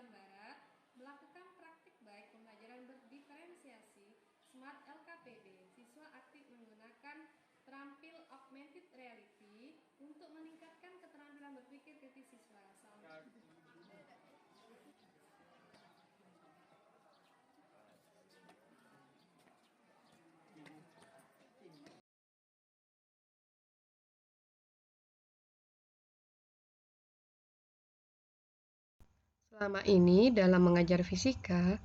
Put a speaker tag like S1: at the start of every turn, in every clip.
S1: Kalimantan Barat melakukan praktik baik pembelajaran berdiferensiasi Smart LKPD. Siswa aktif menggunakan terampil augmented reality untuk meningkatkan keterampilan berpikir kritis siswa.
S2: Selama ini dalam mengajar fisika,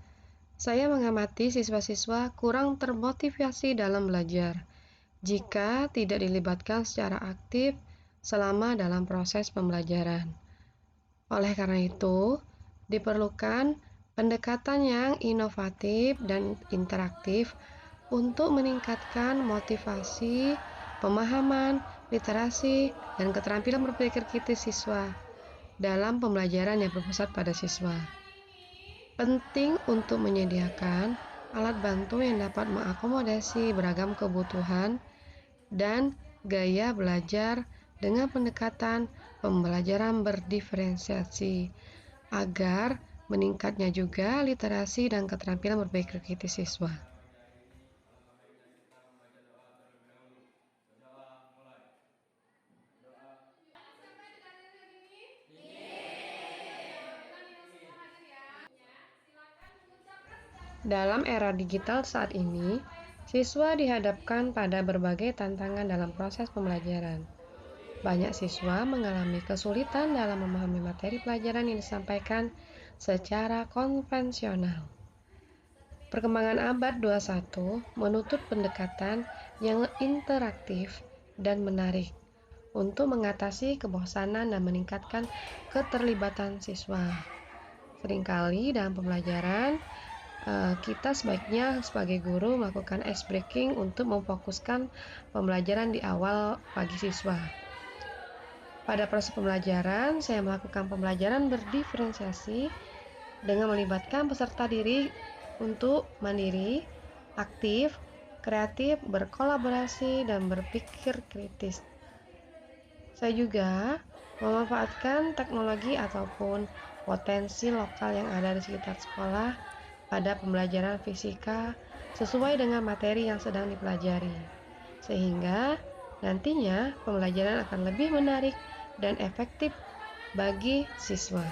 S2: saya mengamati siswa-siswa kurang termotivasi dalam belajar jika tidak dilibatkan secara aktif selama dalam proses pembelajaran. Oleh karena itu, diperlukan pendekatan yang inovatif dan interaktif untuk meningkatkan motivasi, pemahaman, literasi, dan keterampilan berpikir kritis siswa dalam pembelajaran yang berpusat pada siswa. Penting untuk menyediakan alat bantu yang dapat mengakomodasi beragam kebutuhan dan gaya belajar dengan pendekatan pembelajaran berdiferensiasi agar meningkatnya juga literasi dan keterampilan berpikir kritis siswa. Dalam era digital saat ini, siswa dihadapkan pada berbagai tantangan dalam proses pembelajaran. Banyak siswa mengalami kesulitan dalam memahami materi pelajaran yang disampaikan secara konvensional. Perkembangan abad 21 menuntut pendekatan yang interaktif dan menarik untuk mengatasi kebosanan dan meningkatkan keterlibatan siswa. Seringkali dalam pembelajaran, kita sebaiknya sebagai guru melakukan ice breaking untuk memfokuskan pembelajaran di awal bagi siswa. Pada proses pembelajaran, saya melakukan pembelajaran berdiferensiasi dengan melibatkan peserta diri untuk mandiri, aktif, kreatif, berkolaborasi, dan berpikir kritis. Saya juga memanfaatkan teknologi ataupun potensi lokal yang ada di sekitar sekolah pada pembelajaran fisika sesuai dengan materi yang sedang dipelajari, sehingga nantinya pembelajaran akan lebih menarik dan efektif bagi siswa.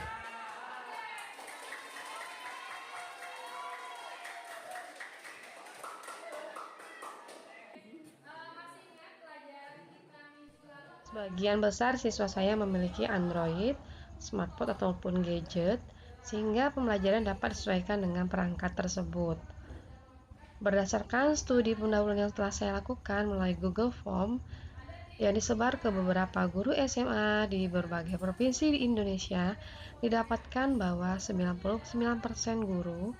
S2: Sebagian besar siswa saya memiliki Android, smartphone ataupun gadget, sehingga pembelajaran dapat disesuaikan dengan perangkat tersebut. Berdasarkan studi pendahuluan yang telah saya lakukan melalui Google Form yang disebar ke beberapa guru SMA di berbagai provinsi di Indonesia, didapatkan bahwa 99% guru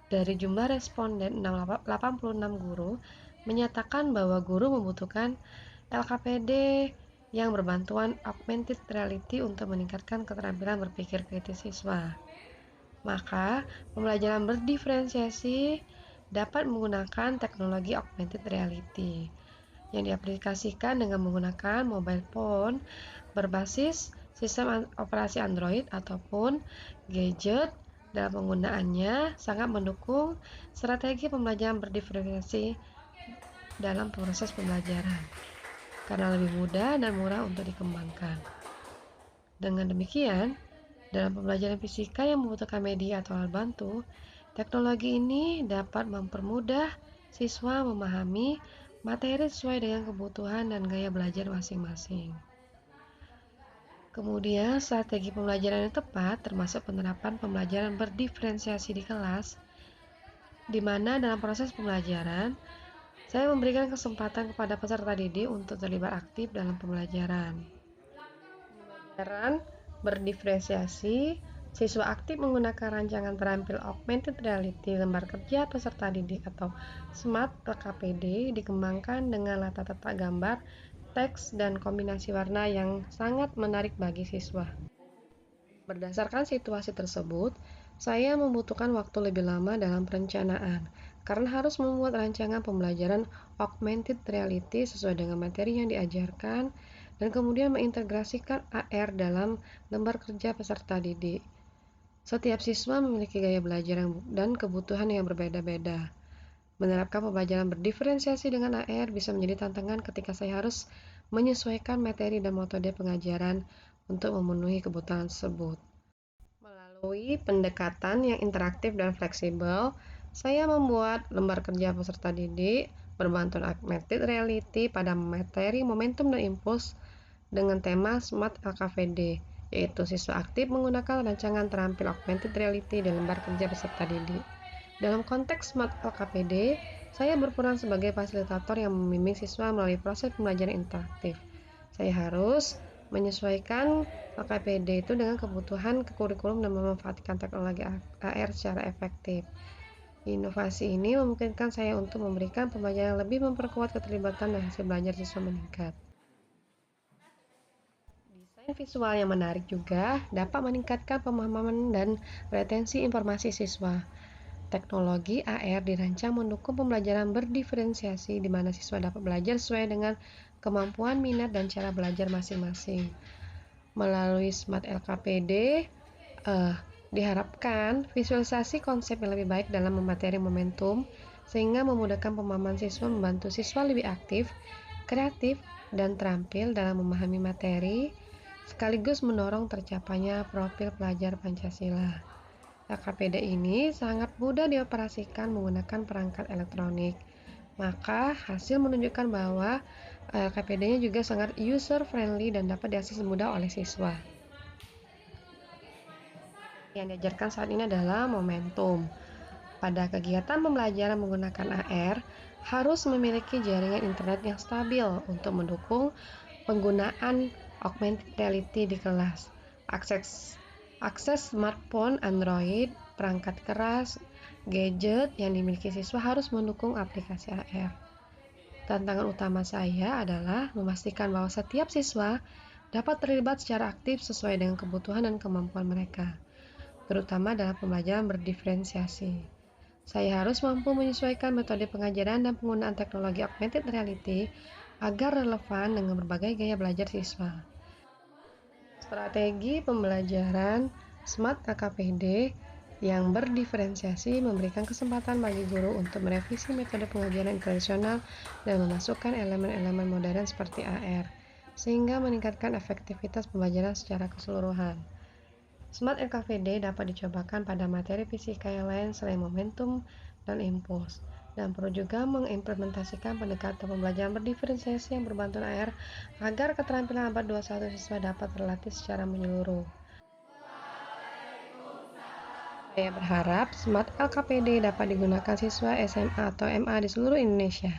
S2: dari jumlah responden 86 guru menyatakan bahwa guru membutuhkan LKPD yang berbantuan augmented reality untuk meningkatkan keterampilan berpikir kritis siswa. Maka, pembelajaran berdiferensiasi dapat menggunakan teknologi augmented reality yang diaplikasikan dengan menggunakan mobile phone berbasis sistem operasi Android ataupun gadget. Dalam penggunaannya sangat mendukung strategi pembelajaran berdiferensiasi dalam proses pembelajaran karena lebih mudah dan murah untuk dikembangkan. Dengan demikian, dalam pembelajaran fisika yang membutuhkan media atau alat bantu, teknologi ini dapat mempermudah siswa memahami materi sesuai dengan kebutuhan dan gaya belajar masing-masing. Kemudian, strategi pembelajaran yang tepat termasuk penerapan pembelajaran berdiferensiasi di kelas, di mana dalam proses pembelajaran, saya memberikan kesempatan kepada peserta didik untuk terlibat aktif dalam pembelajaran. Pembelajaran berdiferensiasi, siswa aktif menggunakan rancangan terampil augmented reality lembar kerja peserta didik atau Smart LKPD dikembangkan dengan latar letak gambar, teks, dan kombinasi warna yang sangat menarik bagi siswa. Berdasarkan situasi tersebut, saya membutuhkan waktu lebih lama dalam perencanaan karena harus membuat rancangan pembelajaran augmented reality sesuai dengan materi yang diajarkan dan kemudian mengintegrasikan AR dalam lembar kerja peserta didik. Setiap siswa memiliki gaya belajar dan kebutuhan yang berbeda-beda. Menerapkan pembelajaran berdiferensiasi dengan AR bisa menjadi tantangan ketika saya harus menyesuaikan materi dan metode pengajaran untuk memenuhi kebutuhan tersebut. Melalui pendekatan yang interaktif dan fleksibel, saya membuat lembar kerja peserta didik berbantuan augmented reality pada materi momentum dan impuls dengan tema Smart LKPD, yaitu siswa aktif menggunakan rancangan terampil augmented reality di lembar kerja peserta didik. Dalam konteks Smart LKPD, saya berperan sebagai fasilitator yang membimbing siswa melalui proses pembelajaran interaktif. Saya harus menyesuaikan LKPD itu dengan kebutuhan kurikulum dan memanfaatkan teknologi AR secara efektif. Inovasi ini memungkinkan saya untuk memberikan pembelajaran yang lebih memperkuat keterlibatan dan hasil belajar siswa meningkat. Desain visual yang menarik juga dapat meningkatkan pemahaman dan retensi informasi siswa. Teknologi AR dirancang mendukung pembelajaran berdiferensiasi di mana siswa dapat belajar sesuai dengan kemampuan, minat, dan cara belajar masing-masing. Melalui Smart LKPD, diharapkan visualisasi konsep yang lebih baik dalam materi momentum sehingga memudahkan pemahaman siswa, membantu siswa lebih aktif, kreatif, dan terampil dalam memahami materi, sekaligus mendorong tercapainya profil pelajar Pancasila. LKPD ini sangat mudah dioperasikan menggunakan perangkat elektronik, maka hasil menunjukkan bahwa LKPD-nya juga sangat user-friendly dan dapat diakses mudah oleh siswa. Yang diajarkan saat ini adalah momentum. Pada kegiatan pembelajaran menggunakan AR, harus memiliki jaringan internet yang stabil untuk mendukung penggunaan augmented reality di kelas. Akses smartphone, Android, perangkat keras, gadget yang dimiliki siswa harus mendukung aplikasi AR. Tantangan utama saya adalah memastikan bahwa setiap siswa dapat terlibat secara aktif sesuai dengan kebutuhan dan kemampuan mereka, terutama dalam pembelajaran berdiferensiasi. Saya harus mampu menyesuaikan metode pengajaran dan penggunaan teknologi augmented reality agar relevan dengan berbagai gaya belajar siswa. Strategi pembelajaran Smart LKPD yang berdiferensiasi memberikan kesempatan bagi guru untuk merevisi metode pengajaran tradisional dan memasukkan elemen-elemen modern seperti AR, sehingga meningkatkan efektivitas pembelajaran secara keseluruhan. Smart LKPD dapat dicobakan pada materi fisika yang lain selain momentum dan impuls, dan perlu juga mengimplementasikan pendekatan pembelajaran berdiferensiasi yang berbantuan AR agar keterampilan abad 21 siswa dapat terlatih secara menyeluruh. Saya berharap Smart LKPD dapat digunakan siswa SMA atau MA di seluruh Indonesia.